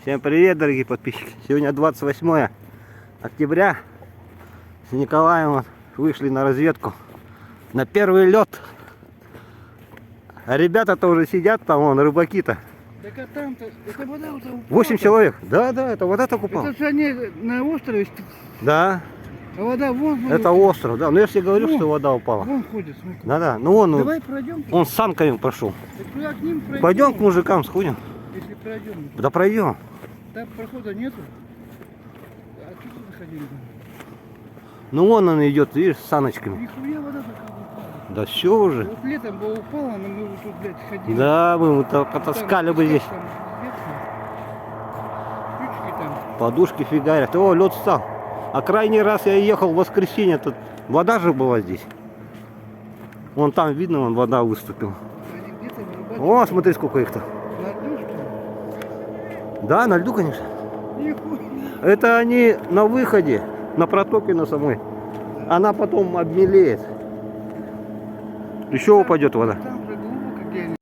Всем привет, дорогие подписчики. Сегодня 28 октября. С Николаем вот вышли на разведку. На первый лед. А ребята-то уже сидят там, вон, рыбаки-то. Так а там-то, это вода вот упала. 8 человек. Да, это вода так упала. Это же они на острове, Да, а вода вон. это остров, да. Ну я же говорю, что вода упала. Вон ходит, смотри. Да. Ну он, Давай пройдем. он с санками прошел. Так туда к ним пройдем. Пойдем к мужикам сходим. Если пройдем. Да пройдем. Там прохода нету. А что туда ходили? Ну вон он идет, видишь, с саночками. Нихуя вода такая упала. Да все уже. Вот летом бы упала, но мы вот тут, блядь, ходили. Да, мы потаскали бы здесь. Там ключики там. Подушки фигарят. О, лед встал. А крайний раз я ехал в воскресенье, тут вода же была здесь. Вон там видно, вон вода выступила. Они где-то вырубают. О, смотри, сколько их-то. На льду, что ли? Да, на льду, конечно. Нихуя. Это они на выходе, на протоке на самой. Она потом обмелеет. Еще упадет вода. Там же глубоко где-нибудь.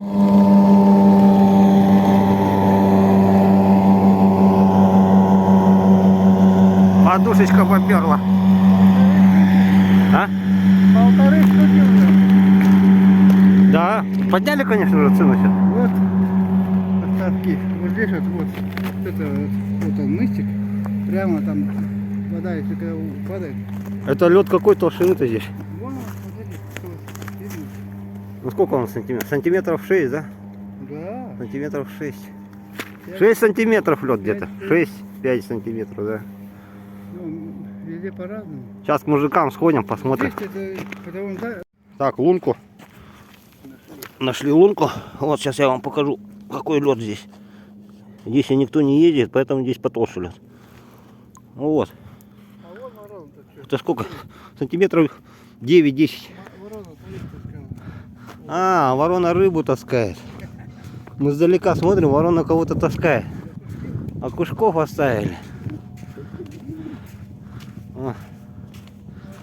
Подушечка поперла. А? 1,5 штуки уже. Да. Подняли, конечно же, цену сейчас. Вот остатки. Вот здесь вот это вот он мостик. Прямо там вода, если когда падает. Это лед какой толщины-то здесь? Вон, смотри, что видно. Ну сколько он сантиметров? Сантиметров 6, да? Да. Сантиметров 6. Я- 6 сантиметров лед где-то. Пять, 6-5 сантиметров, да. Ну, везде по-разному. Сейчас к мужикам сходим, посмотрим. Здесь это, когда он да, Так, лунку. Нашли лунку. Вот сейчас я вам покажу, какой лед здесь. Здесь никто не едет, поэтому здесь потолще лед. Вот. а вон ворона-то что? Это сколько? Сантиметров 9-10. Ворона, смотри, таскала. А, ворона рыбу таскает. Мы сдалека смотрим, ворона кого-то таскает. А кушков оставили. О.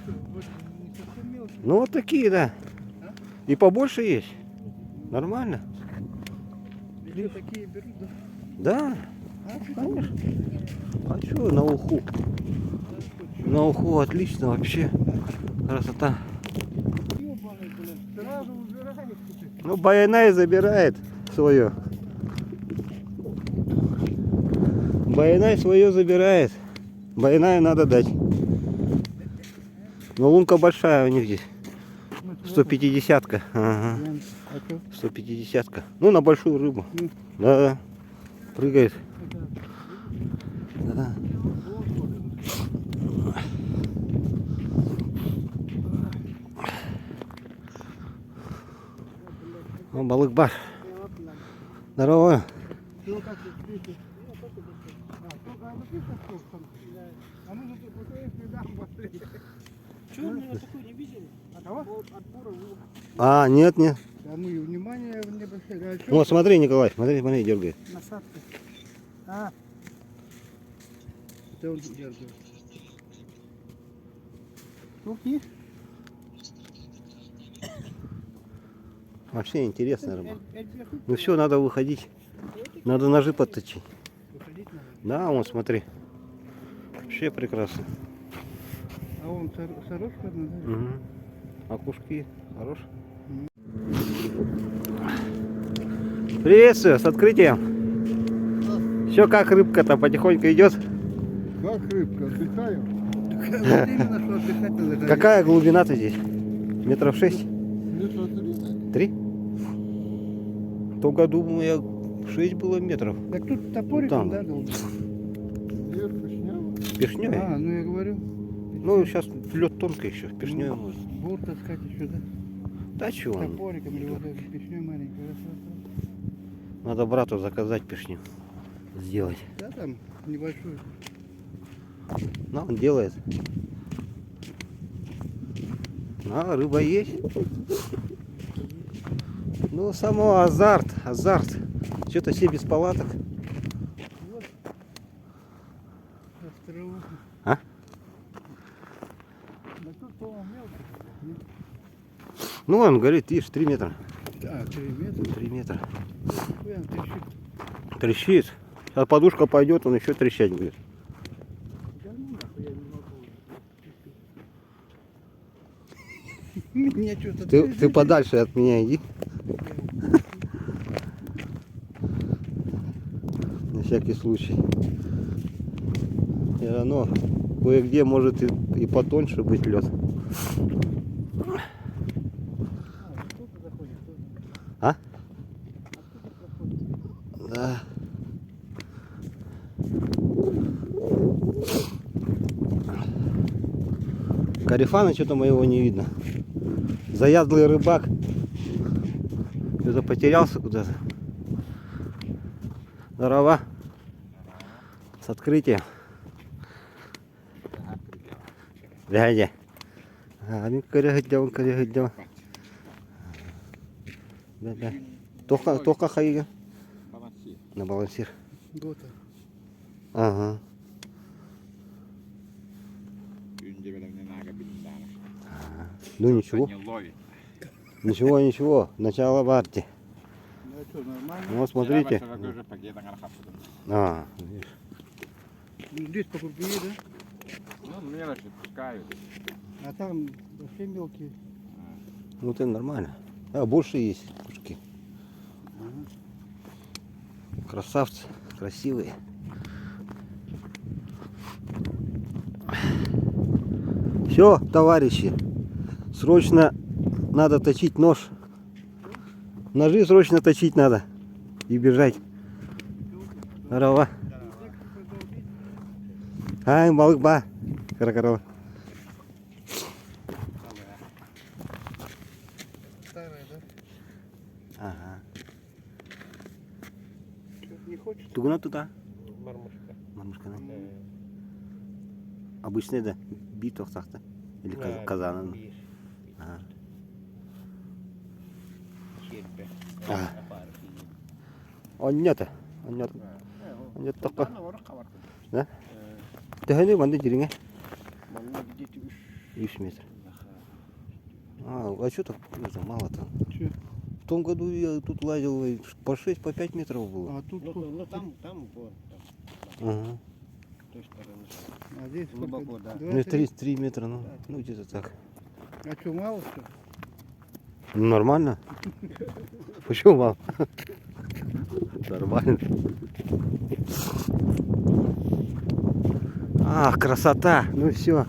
Вот не совсем мелкий. Ну вот такие, да. И побольше есть. Нормально. Еще такие берут, да? Да, А, конечно. А что на уху? На уху отлично вообще. Красота. ёбаный, блин, сразу убираешь тут. Ну, Баянай забирает свое. Баянай свое забирает. Баянаю надо дать. Но лунка большая у них здесь. 150-ка. Ага. А что? 150-ка. Ну, на большую рыбу. Ну. Да. Прыгает. Да. О, Балык-Баш. Здорово. Ну, как ты видишь? А написано, что там? А мы же тут вот эти дам быстрее. Чего вы меня такой не видели? А кого? Отбора вы... А, нет. А мы внимание не обращали. А что? Вот, смотри, Николай, смотри, дергает. Насадка. А. Это он дергает. Стукни. Вообще интересная рыба. Ну все, надо выходить. Надо ножи подточить. Выходить надо. Да, вон, смотри. Вообще прекрасно. А он сорочка одна, да? Угу. А кушки хорош. Приветствую, с открытием. Все, как рыбка-то потихоньку идет? Как рыбка, отдыхаю? Вот именно, что отдыхать надо. Какая глубина-то здесь? Метров 6? Метра 3? три. В том году у меня 6 было метров. Так тут топориком, Там. да, должен? Вверху снял. Пешней. А, ну я говорю. Ну, сейчас лед тонкий еще, пешней может. Бур таскать еще, да? Да чего? Топориком или вот этой печной маленькой. Раз. Надо брату заказать пешню. Сделать. Да, там небольшой. Ну, он делает. А, рыба есть. Ну, само азарт. Что-то все без палаток. Островок. А? Да тут, по-моему, мелко. Ну, он говорит, видишь, 3 метра. Да, 3 метра. 3 метра. Хуя, трещит. Трещит. Сейчас подушка пойдет, он еще трещать будет. Меня что-то Ты подальше от меня иди. На всякий случай. И оно кое-где может и потоньше быть лед. А? Да. Карифана что-то моего не видно. Заядлый рыбак. Что-то потерялся куда-то. Здорово. С открытием. Глядя. Корягидем. Да. Только хаига. На балансир. Гота. Ага. Ну ничего. Ничего. Начало варти. Ну а что, нормально? Ну вот смотрите. А, видишь. Ну, здесь покрупнее, да? Ну, мелочи пускают. А там вообще мелкие. Ну это нормально. А, больше есть пушки. Красавцы, красивые. Все, товарищи, срочно надо точить нож. Ножи срочно точить надо и бежать. Здорово. Ай, балык-ба. Каракарова. Старая, да? Ага. Что, не хочешь? Тугуна туда. Мармушка. Мамушка, да? Обычный, да? Биток так-то. Или казан. Ага. А. Он нет. Нет только. Да? Ты ходил, манды деревня? 3 метра. А что так мало-то? Че? В том году я тут лазил, и по 6, по 5 метров было. А тут Ну там вот. Ага. Той стороны. а здесь глубоко, сколько? да. Два, Ну, три? 3 метра, ну где-то так. А что, мало что? Ну, нормально. Почему мало? Нормально. Ах, красота. Ну все.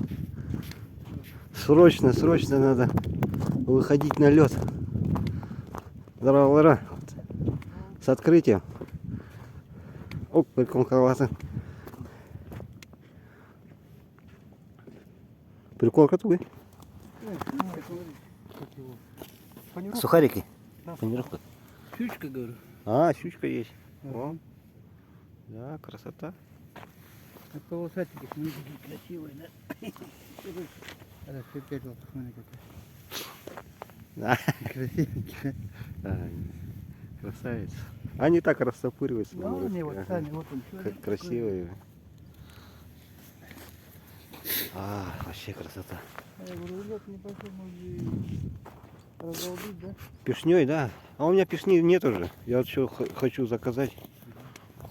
Срочно надо выходить на лед. Здорово, Лара. С открытием. Оп, прикол-колбаса. Прикол какой? Сухарики. Панировка. Щучка, говорю. А, щучка есть. Ага. О. Да, красота. А полосатики, смотри, какие красивые, да? Распепетил, посмотри, какой. Да. Красивенький. А, красавец. Они так растопыриваются. Да, на они русские, вот ага. сами, вот он. Как красивые. А, вообще красота. Я говорю, лед не пошел, может и разолбить, да? Пишней, да. А у меня пишни нет уже. Я вот еще хочу заказать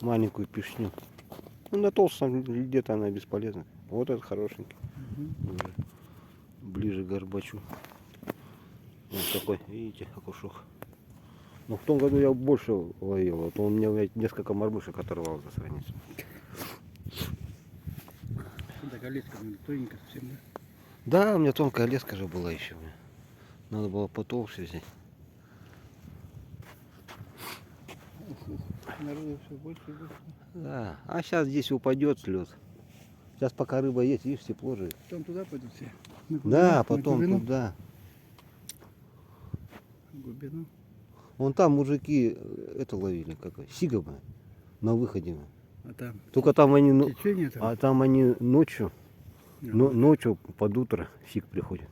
маленькую пишню. Ну, на толстом где-то она бесполезна. Вот этот хорошенький. Уже ближе к горбачу. Вот такой, видите, окушок. Но в том году я больше ловил. Вот он мне несколько мормышек оторвал за страницу. Так, леска, тоненькая совсем, да? Да, у меня тонкая леска же была еще. Надо было потолще взять. Народу все больше и больше. Да. А сейчас здесь упадет лед. Сейчас пока рыба есть, видишь, тепло же. Потом туда пойдут все. На глубину, Да, на потом глубину. туда. На глубину. Вон там мужики это ловили, как сигабы на выходе. А там Только там они, течение там. а там они ночью, ночью под утро сиг приходит.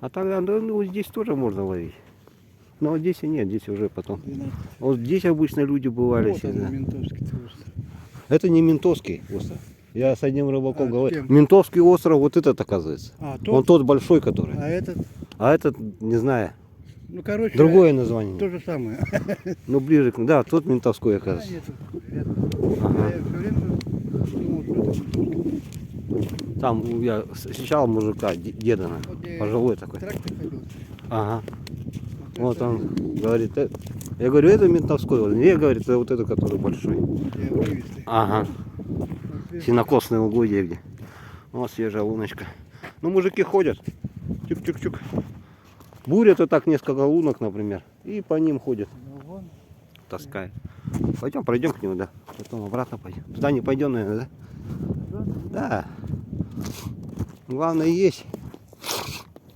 А тогда ну, здесь тоже можно ловить. Но вот здесь и нет, здесь уже потом. 12. Вот здесь обычно люди бывали Вот он, всегда. Ментовский остров. Это не Ментовский остров. Я с одним рыбаком А, говорю. чем? Ментовский остров вот этот оказывается. А, Он тот большой, который. а этот, А этот, не знаю. Ну, короче, Другое название. то же самое. Ну, ближе к... Да, тут ментовской, А, оказывается. нет, рядом. А я все время думал, что это Там я встречал мужика, деда, вот где пожилой такой. трактор ходил. Ага. Вот Вот он говорит, я говорю, это ментовской. Он, не, говорит, это вот это, который большой. где вывезли. Ага. Вот, Сенокосные угодья где. Вот свежая луночка. Ну, мужики ходят. Чук-чук-чук. Бурят вот так несколько лунок, например. И по ним ходят. ну, вон. Таскают. Пойдем, пройдем к нему, да. Потом обратно пойдем. Туда не пойдем, наверное, да? Да. Главное есть.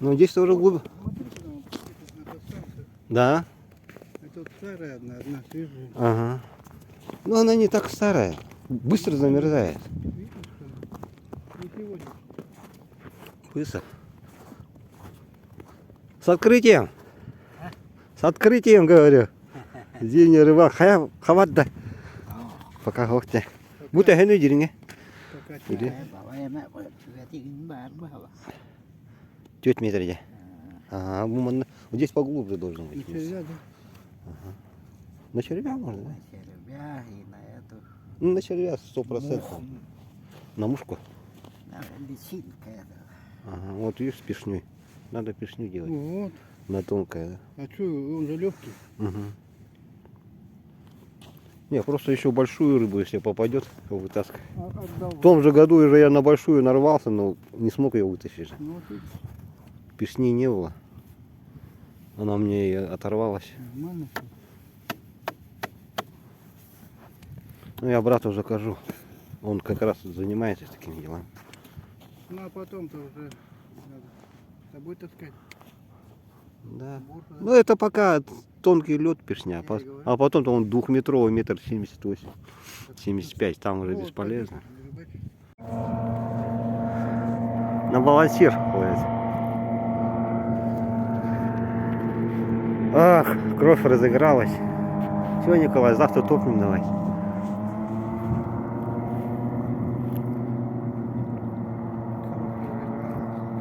Но здесь тоже глубоко. Смотри, куда он пишет на подстанцию. Да. Это вот старая одна свежая. Ага. Но она не так старая. Быстро замерзает. Видишь, что ли? Не сегодня. Быстро. С открытием. С открытием, говорю. Зимний рыбак. Хават да. Пока гостя. Будто гену деревне. Пока Или? Bảo em á, bảo là tiền bán bảo Тетя метр. Ага, вот здесь поглубже должен не быть. червя, да? На червя можно, да? червя и на эту Ну, на червя 100%. муху, На мушку. на личинка это. Ага, вот видишь, пешней. Надо пешню делать. Вот. На тонкое, А что, он же легкий. да? Угу. Не, просто еще большую рыбу, если попадет, вытаскивай. Отдал. В том же году уже я на большую нарвался, но не смог ее вытащить. Ну, вот видишь, Пешни не было. Она мне и оторвалась. нормально. всё. Ну, я брату закажу. Он как раз занимается такими делами. Ну, а потом-то уже надо с собой таскать. Да. Бурку, да? Ну, это пока тонкий лед пешня. Я и говорю. А потом-то он двухметровый, 1,78 м, 75. Там уже Вот, бесполезно. рыбачить. На балансир ходит. Ах, кровь разыгралась. Все, Николай, завтра топнем давай.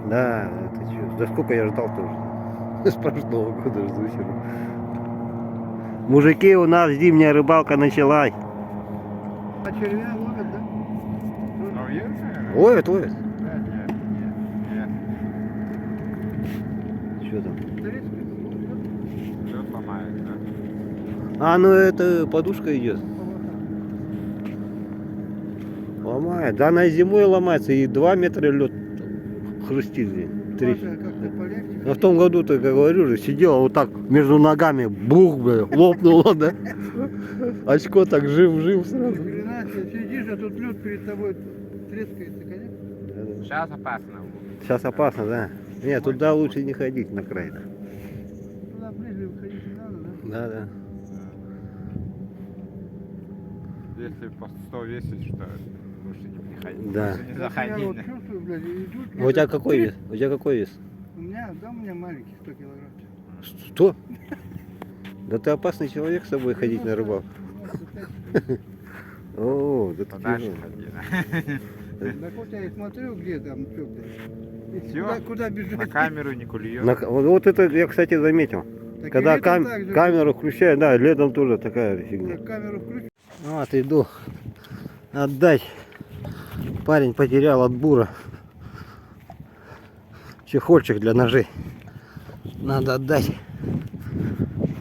Да, это что? Да сколько я ждал тоже. С прошлого года жду еще. Мужики, у нас зимняя рыбалка началась. А червя ловят, да? Ну, есть? Ловят, ловят. Нет, нет, нет. Что там? Трескает. Лед ломает, да. А, ну это подушка идет. Ломает. Да, она и зимой ломается, и 2 метра лед хрустит. блин. 3. Как-то полегче. А в том году-то, как говорю же, сидела вот так между ногами, бух, бля, лопнуло, да? Очко так жив-жив сразу. Хрена себе, сидишь, а тут лед перед тобой трескается, конечно. Сейчас опасно. Сейчас опасно, да? Нет, туда лучше не ходить на край. Туда ближе выходить не надо, да? Да, да. Если по 100 весить, что лучше не приходить. Да. Лучше не Как я заходить. вот чувствую, блядь, идут. А у тебя какой вес? У тебя какой вес? У меня маленький, 100 килограмм. 100? Да ты опасный человек с собой ходить на рыбалку. 95. О, да ты Подальше тяжелый. ходи. Так вот я и смотрю, где там, что ты. Всё. Куда бежать? На камеру не кульет. Вот это я, кстати, заметил. Так и Когда летом так же. камеру включаю, да, летом тоже такая фигня. Так камеру включу. Вот иду отдать. Парень потерял от бура чехольчик для ножей. Надо отдать.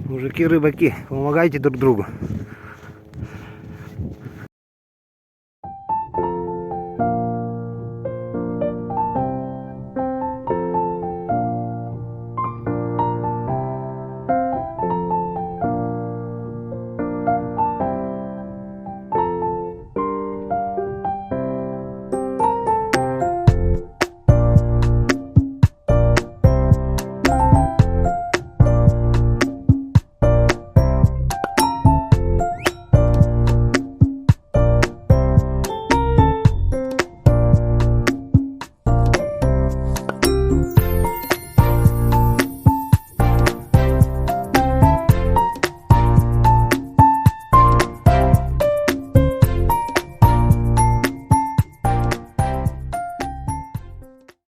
Мужики, рыбаки, помогайте друг другу.